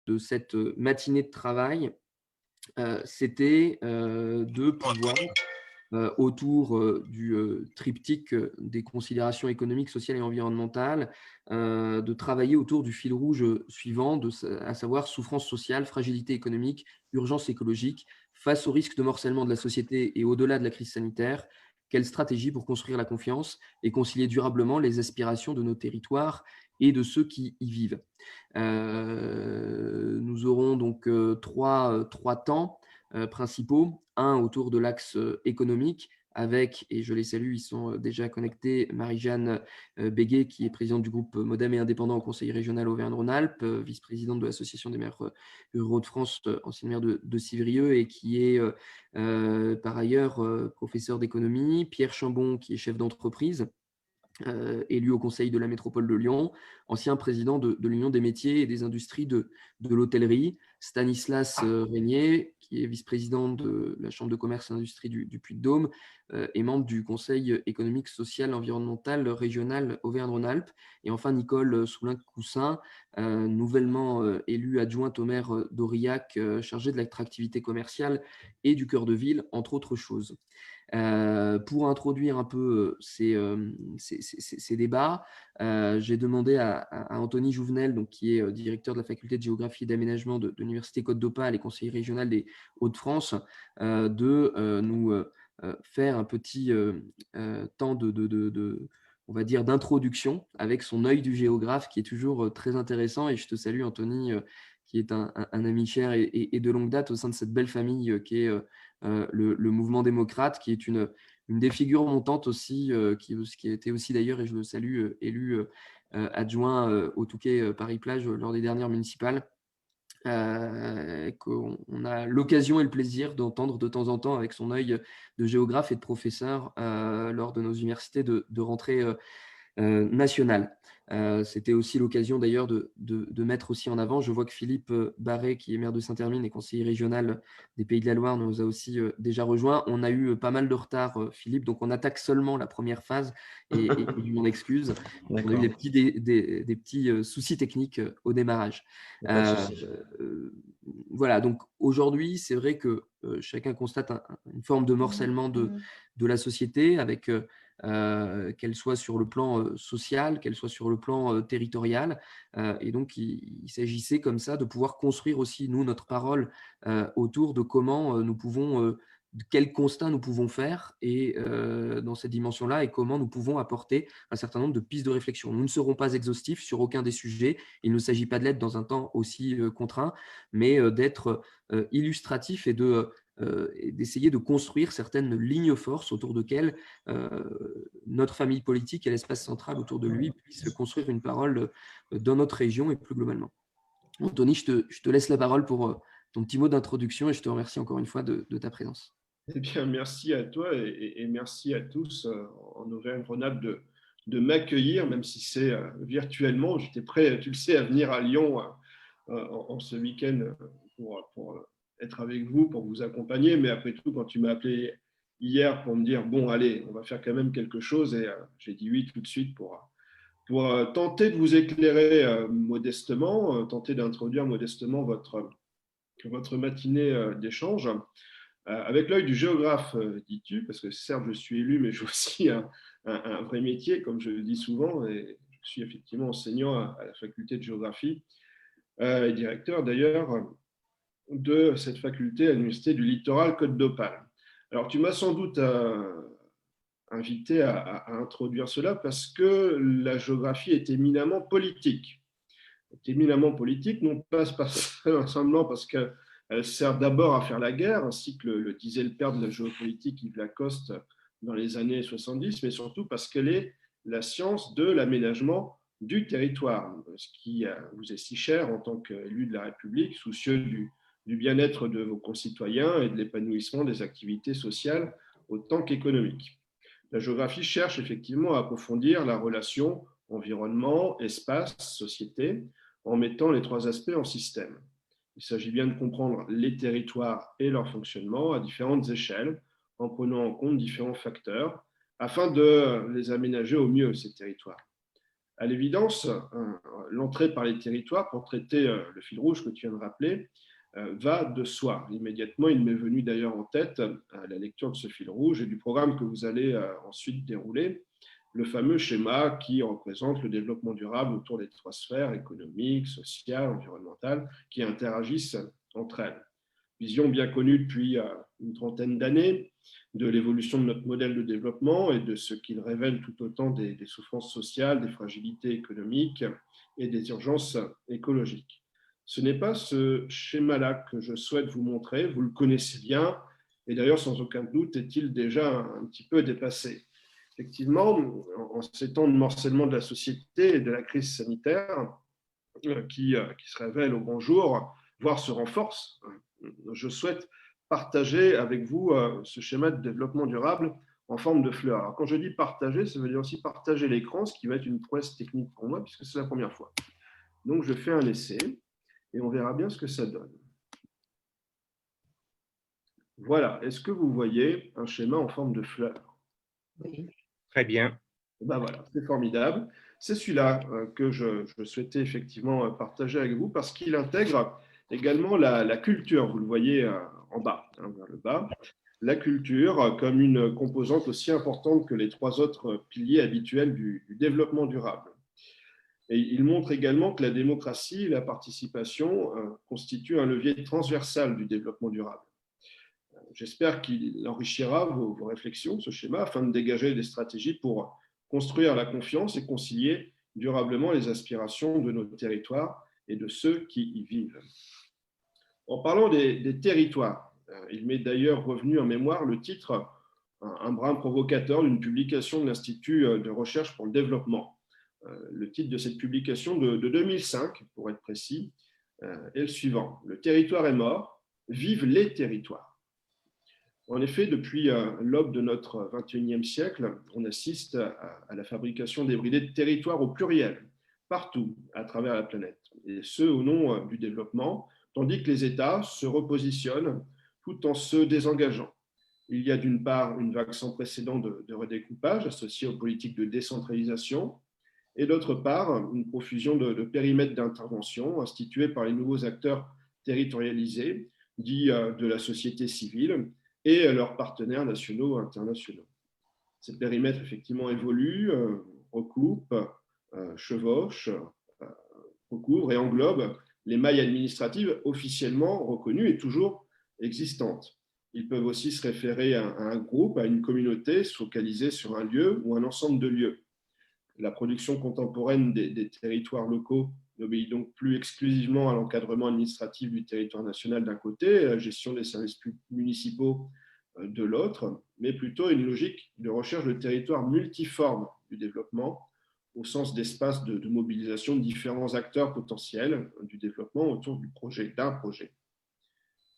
de cette matinée de travail, c'était de pouvoir autour du triptyque des considérations économiques, sociales et environnementales, de travailler autour du fil rouge suivant, à savoir souffrance sociale, fragilité économique, urgence écologique, face au risque de morcellement de la société et au-delà de la crise sanitaire. Quelle stratégie pour construire la confiance et concilier durablement les aspirations de nos territoires et de ceux qui y vivent. Nous aurons donc trois temps principaux. Un autour de l'axe économique avec, et je les salue, ils sont déjà connectés, Marie-Jeanne Béguet, qui est présidente du groupe Modem et Indépendant au Conseil régional Auvergne-Rhône-Alpes, vice-présidente de l'Association des maires ruraux de France, ancienne maire de Civrieux, et qui est par ailleurs professeur d'économie. Pierre Chambon, qui est chef d'entreprise, élu au Conseil de la métropole de Lyon, ancien président de l'Union des métiers et des industries de l'hôtellerie. Stanislas Régnier, qui est vice-président de la Chambre de commerce et d'industrie du Puy-de-Dôme et membre du Conseil économique, social, environnemental régional Auvergne-Rhône-Alpes. Et enfin, Nicole Soulin-Coussin, nouvellement élue adjointe au maire d'Aurillac, chargée de l'attractivité commerciale et du cœur de ville, entre autres choses. Pour introduire un peu ces débats, j'ai demandé à Anthony Jouvenel, donc, qui est directeur de la faculté de géographie et d'aménagement de l'Université Côte d'Opale et conseiller régional des Hauts-de-France, de nous faire un petit temps on va dire, d'introduction avec son œil du géographe qui est toujours très intéressant. Et je te salue, Anthony, qui est un ami cher et de longue date au sein de cette belle famille qui est le mouvement démocrate, qui est une des figures montantes aussi, qui a été aussi d'ailleurs, et je le salue, élu adjoint au Touquet Paris-Plage lors des dernières municipales. Qu'on a l'occasion et le plaisir d'entendre de temps en temps avec son œil de géographe et de professeur lors de nos universités de rentrée nationale. C'était aussi l'occasion d'ailleurs de mettre aussi en avant, je vois que Philippe Barré, qui est maire de Saint-Hermine et conseiller régional des Pays de la Loire, nous a aussi déjà rejoint. On a eu pas mal de retard, Philippe, donc on attaque seulement la première phase et je m'en excuse. On a eu des petits soucis techniques au démarrage. Voilà, donc aujourd'hui, c'est vrai que chacun constate une forme de morcellement de la société avec qu'elle soit sur le plan social, qu'elle soit sur le plan territorial. Et donc, il s'agissait comme ça de pouvoir construire aussi, nous, notre parole autour de comment nous pouvons, de quel constat nous pouvons faire et dans cette dimension-là, et comment nous pouvons apporter un certain nombre de pistes de réflexion. Nous ne serons pas exhaustifs sur aucun des sujets. Il ne s'agit pas de l'être dans un temps aussi contraint, mais d'être illustratif et d'essayer de construire certaines lignes forces autour desquelles notre famille politique et l'espace central autour de lui puissent construire une parole dans notre région et plus globalement. Anthony, je te laisse la parole pour ton petit mot d'introduction et je te remercie encore une fois de ta présence. Eh bien, merci à toi et merci à tous en Auvergne-Rhône-Alpes de m'accueillir, même si c'est virtuellement. J'étais prêt, tu le sais, à venir à Lyon en ce week-end pour être avec vous, pour vous accompagner. Mais après tout, quand tu m'as appelé hier pour me dire, bon, allez, on va faire quand même quelque chose, et j'ai dit oui tout de suite pour tenter de vous éclairer modestement, tenter d'introduire modestement votre matinée d'échange. Avec l'œil du géographe, dis-tu, parce que certes, je suis élu, mais j'ai aussi un vrai métier, comme je le dis souvent, et je suis effectivement enseignant à la faculté de géographie et directeur d'ailleurs de cette faculté à l'Université du Littoral Côte d'Opale. Alors, tu m'as sans doute invité à introduire cela parce que la géographie est éminemment politique. Éminemment politique, non pas simplement parce qu'elle sert d'abord à faire la guerre, ainsi que le disait le père de la géopolitique Yves Lacoste dans les années 70, mais surtout parce qu'elle est la science de l'aménagement du territoire, ce qui vous est si cher en tant qu'élu de la République, soucieux du bien-être de vos concitoyens et de l'épanouissement des activités sociales autant qu'économiques. La géographie cherche effectivement à approfondir la relation environnement, espace, société, en mettant les trois aspects en système. Il s'agit bien de comprendre les territoires et leur fonctionnement à différentes échelles, en prenant en compte différents facteurs, afin de les aménager au mieux, ces territoires. À l'évidence, l'entrée par les territoires pour traiter le fil rouge que tu viens de rappeler va de soi. Immédiatement, il m'est venu d'ailleurs en tête à la lecture de ce fil rouge et du programme que vous allez ensuite dérouler, le fameux schéma qui représente le développement durable autour des trois sphères économiques, sociales, environnementales, qui interagissent entre elles. Vision bien connue depuis une trentaine d'années de l'évolution de notre modèle de développement et de ce qu'il révèle tout autant des souffrances sociales, des fragilités économiques et des urgences écologiques. Ce n'est pas ce schéma-là que je souhaite vous montrer, vous le connaissez bien, et d'ailleurs sans aucun doute est-il déjà un petit peu dépassé. Effectivement, en ces temps de morcellement de la société et de la crise sanitaire qui se révèle au grand jour, voire se renforce, je souhaite partager avec vous ce schéma de développement durable en forme de fleur. Alors, quand je dis partager, ça veut dire aussi partager l'écran, ce qui va être une prouesse technique pour moi, puisque c'est la première fois. Donc, je fais un essai et on verra bien ce que ça donne. Voilà. Est-ce que vous voyez un schéma en forme de fleur? Oui. Très bien. Ben voilà, c'est formidable. C'est celui-là que je souhaitais effectivement partager avec vous parce qu'il intègre également la culture. Vous le voyez en bas, vers le bas. La culture comme une composante aussi importante que les trois autres piliers habituels du développement durable. Et il montre également que la démocratie et la participation constituent un levier transversal du développement durable. J'espère qu'il enrichira vos réflexions, ce schéma, afin de dégager des stratégies pour construire la confiance et concilier durablement les aspirations de nos territoires et de ceux qui y vivent. En parlant des territoires, il m'est d'ailleurs revenu en mémoire le titre, un brin provocateur, d'une publication de l'Institut de recherche pour le développement. Le titre de cette publication de 2005, pour être précis, est le suivant. Le territoire est mort, vive les territoires. En effet, depuis l'aube de notre XXIe siècle, on assiste à la fabrication débridée de territoires au pluriel, partout à travers la planète, et ce au nom du développement, tandis que les États se repositionnent tout en se désengageant. Il y a d'une part une vague sans précédent de redécoupage associée aux politiques de décentralisation, et d'autre part une profusion de périmètres d'intervention institués par les nouveaux acteurs territorialisés, dits de la société civile, et leurs partenaires nationaux et internationaux. Ces périmètres, effectivement, évoluent, recoupent, chevauchent, recouvrent et englobent les mailles administratives officiellement reconnues et toujours existantes. Ils peuvent aussi se référer à un groupe, à une communauté focalisée sur un lieu ou un ensemble de lieux. La production contemporaine des territoires locaux n'obéit donc plus exclusivement à l'encadrement administratif du territoire national d'un côté, à la gestion des services municipaux de l'autre, mais plutôt une logique de recherche de territoires multiformes du développement, au sens d'espace de mobilisation de différents acteurs potentiels du développement autour d'un projet.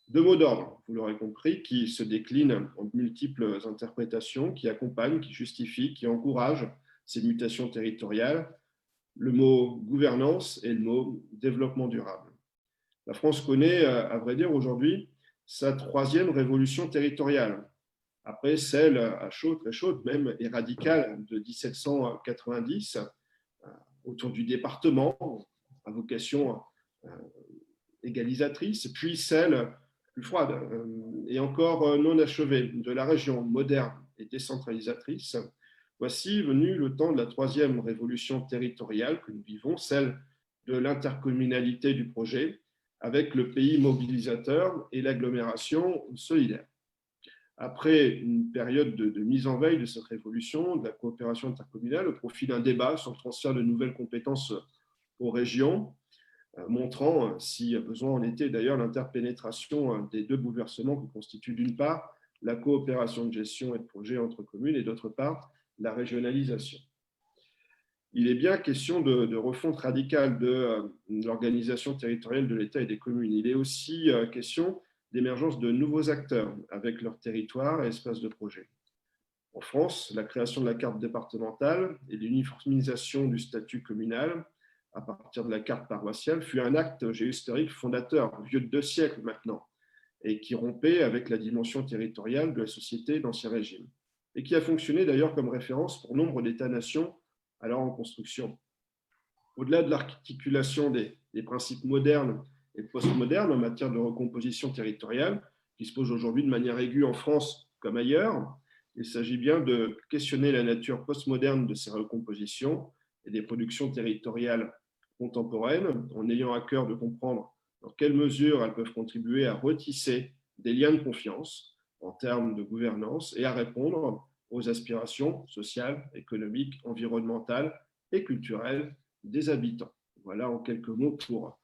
Deux mots d'ordre, vous l'aurez compris, qui se déclinent en multiples interprétations, qui accompagnent, qui justifient, qui encouragent ces mutations territoriales, le mot gouvernance et le mot développement durable. La France connaît, à vrai dire, aujourd'hui, sa troisième révolution territoriale, après celle à chaud, très chaude même, et radicale de 1790, autour du département, à vocation égalisatrice, puis celle plus froide et encore non achevée de la région moderne et décentralisatrice. Voici venu le temps de la troisième révolution territoriale que nous vivons, celle de l'intercommunalité du projet, avec le pays mobilisateur et l'agglomération solidaire. Après une période de mise en veille de cette révolution, de la coopération intercommunale, au profit d'un débat sur le transfert de nouvelles compétences aux régions, montrant, si besoin en était d'ailleurs, l'interpénétration des deux bouleversements que constituent d'une part la coopération de gestion et de projet entre communes et d'autre part la régionalisation. Il est bien question de refonte radicale de l'organisation territoriale de l'État et des communes. Il est aussi question d'émergence de nouveaux acteurs avec leur territoire et espace de projet. En France, la création de la carte départementale et l'uniformisation du statut communal à partir de la carte paroissiale fut un acte géohistorique fondateur, vieux de 2 siècles maintenant, et qui rompait avec la dimension territoriale de la société d'Ancien Régime, et qui a fonctionné d'ailleurs comme référence pour nombre d'États-nations alors en construction. au-delà de l'articulation des principes modernes et postmodernes en matière de recomposition territoriale, qui se posent aujourd'hui de manière aiguë en France comme ailleurs, il s'agit bien de questionner la nature postmoderne de ces recompositions et des productions territoriales contemporaines, en ayant à cœur de comprendre dans quelle mesure elles peuvent contribuer à retisser des liens de confiance en termes de gouvernance et à répondre aux aspirations sociales, économiques, environnementales et culturelles des habitants. Voilà en quelques mots pour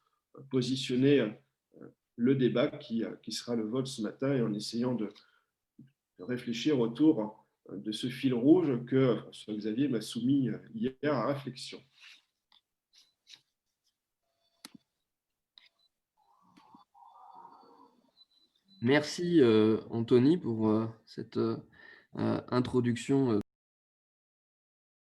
positionner le débat qui sera le vote ce matin et en essayant de réfléchir autour de ce fil rouge que François-Xavier m'a soumis hier à réflexion. Merci Anthony pour cette introduction